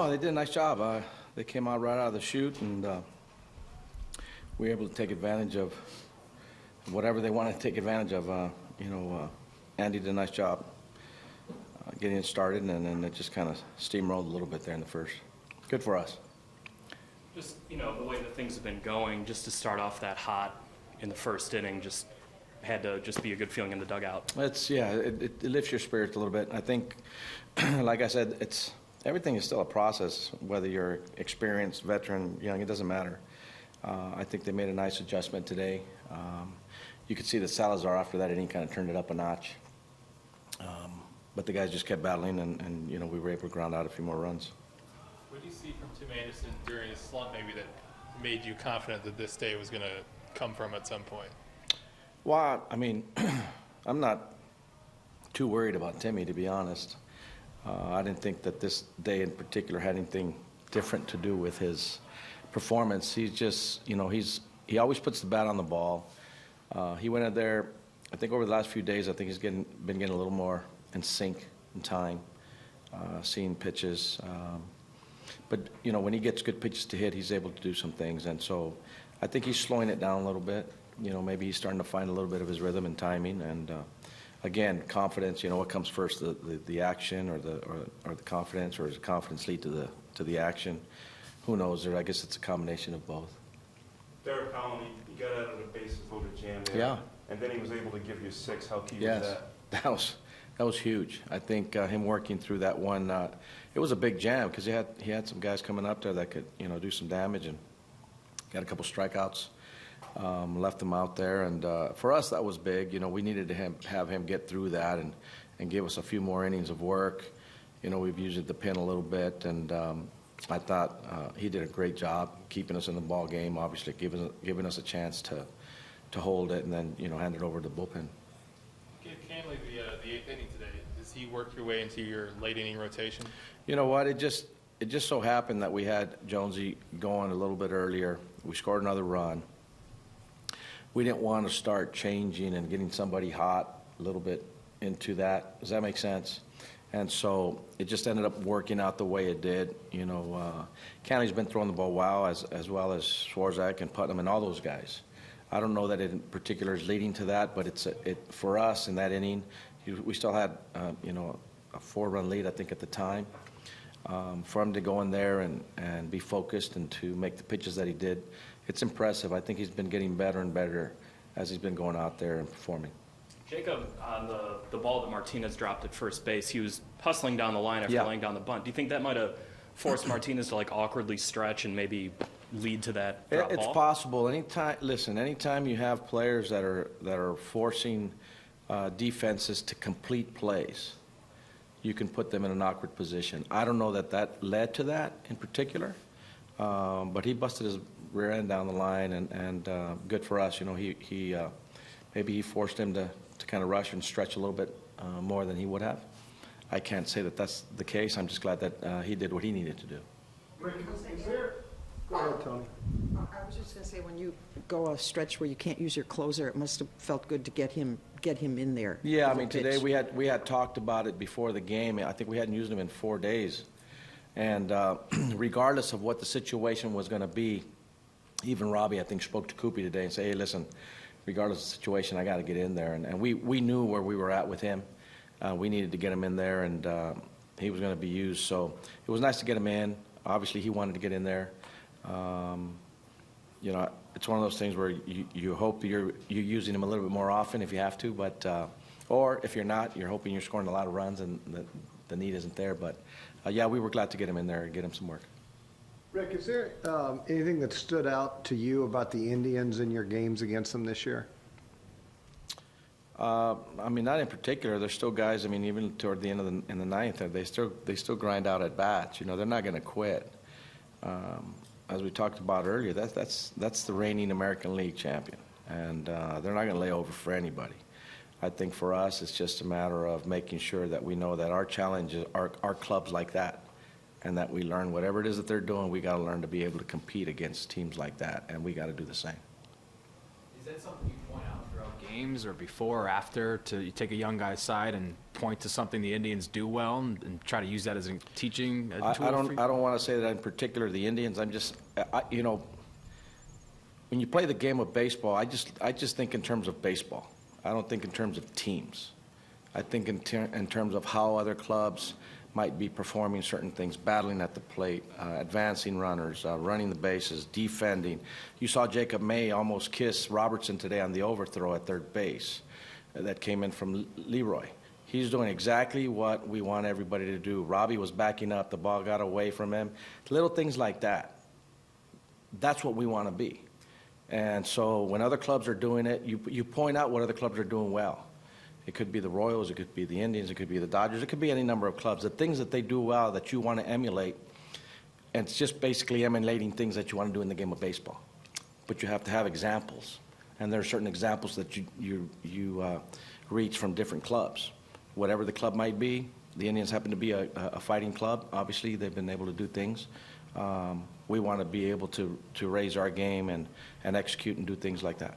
No, they did a nice job. They came out right out of the chute, and we were able to take advantage of whatever they wanted to take advantage of. Andy did a nice job getting it started, and then it just kind of steamrolled a little bit there in the first. Good for us. Just, the way that things have been going, just to start off that hot in the first inning, just had to just be a good feeling in the dugout. It lifts your spirits a little bit. I think, like I said, everything is still a process, whether you're experienced, veteran, young, it doesn't matter. I think they made a nice adjustment today. You could see that Salazar, after that inning, kind of turned it up a notch. But the guys just kept battling, and we were able to ground out a few more runs. What do you see from Tim Anderson during his slump maybe that made you confident that this day was going to come from at some point? Well, I mean, I'm not too worried about Timmy, to be honest. I didn't think that this day in particular had anything different to do with his performance. He's just, he always puts the bat on the ball. He went in there, I think over the last few days, I think he's been getting a little more in sync in time, seeing pitches. But, when he gets good pitches to hit, he's able to do some things. And so I think he's slowing it down a little bit. Maybe he's starting to find a little bit of his rhythm and timing. And, again, confidence, what comes first, the action or the confidence, or does the confidence lead to the action? Who knows? I guess it's a combination of both. Derek Collin, he got out of the bases loaded jam there. Yeah. And then he was able to give you 6. How key was that? That was huge. I think him working through that one, it was a big jam because he had some guys coming up there that could do some damage, and got a couple strikeouts, left them out there, and for us that was big. We needed to have him get through that and give us a few more innings of work. We've used the pen a little bit, and I thought he did a great job keeping us in the ball game. Obviously, giving us a chance to hold it, and then hand it over to the bullpen. Gabe Canley, the 8th inning today, does he work your way into your late inning rotation? You know what? It just so happened that we had Jonesy going a little bit earlier. We scored another run. We didn't want to start changing and getting somebody hot a little bit into that. Does that make sense? And so it just ended up working out the way it did. Canley's been throwing the ball well, as well as Swarzak and Putnam and all those guys. I don't know that it in particular is leading to that, but for us in that inning, we still had a 4-run lead, I think, at the time. For him to go in there and be focused and to make the pitches that he did, it's impressive. I think he's been getting better and better as he's been going out there and performing. Jacob, on the ball that Martinez dropped at first base, he was hustling down the line after laying down the bunt. Do you think that might have forced Martinez to awkwardly stretch and maybe lead to that drop It's ball? possible. Anytime you have players that are forcing defenses to complete plays, you can put them in an awkward position. I don't know that led to that in particular, but he busted his rear end down the line, and good for us. Maybe he forced him to kind of rush and stretch a little bit more than he would have. I can't say that that's the case. I'm just glad that he did what he needed to do. Rick, go ahead, Tony. I was just going to say, when you go a stretch where you can't use your closer, it must have felt good to get him in there. Yeah, I mean, today we had talked about it before the game. I think we hadn't used him in 4 days, and regardless of what the situation was going to be, even Robbie, I think, spoke to Koopy today and said, "Hey, listen, regardless of the situation, I got to get in there." And we knew where we were at with him. We needed to get him in there, and he was going to be used. So it was nice to get him in. Obviously, he wanted to get in there. It's one of those things where you hope you're using him a little bit more often if you have to, but or if you're not, you're hoping you're scoring a lot of runs and the need isn't there. But we were glad to get him in there and get him some work. Rick, is there anything that stood out to you about the Indians in your games against them this year? Not in particular. There's still guys. Even toward the end of the ninth, they still grind out at bats. They're not going to quit. As we talked about earlier, that's the reigning American League champion, and they're not going to lay over for anybody. I think for us, it's just a matter of making sure that we know that our challenges are clubs like that, and that we learn whatever it is that they're doing. We got to learn to be able to compete against teams like that, and we got to do the same. Is that something you point out throughout games? games or before or after to you take a young guy's side and point to something the Indians do well and try to use that as a teaching tool? I don't want to say that in particular the Indians. I'm just, you know, when you play the game of baseball, I just think in terms of baseball. I don't think in terms of teams. I think in terms of how other clubs might be performing certain things, battling at the plate, advancing runners, running the bases, defending. You saw Jacob May almost kiss Robertson today on the overthrow at third base that came in from Leroy. He's doing exactly what we want everybody to do. Robbie was backing up. The ball got away from him. Little things like that. That's what we want to be. And so when other clubs are doing it, you point out what other clubs are doing well. It could be the Royals, it could be the Indians, it could be the Dodgers, it could be any number of clubs. The things that they do well that you want to emulate, and it's just basically emulating things that you want to do in the game of baseball. But you have to have examples, and there are certain examples that you reach from different clubs. Whatever the club might be, the Indians happen to be a fighting club. Obviously, they've been able to do things. We want to be able to raise our game and execute and do things like that.